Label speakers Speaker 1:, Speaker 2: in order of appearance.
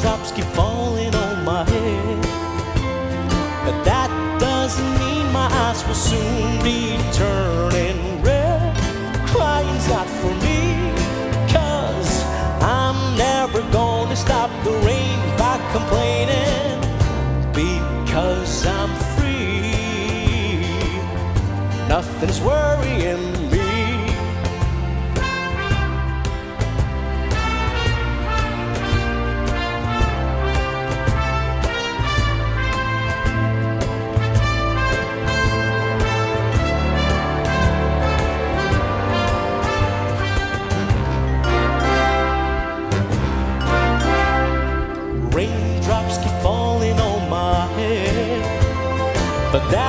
Speaker 1: Raindrops keep falling on my head, but that doesn't mean my eyes will soon be turning red. Crying's not for me, 'cause I'm never gonna stop the rain by complaining, because I'm free. Nothing's worrying me. Raindrops keep falling on my head, but that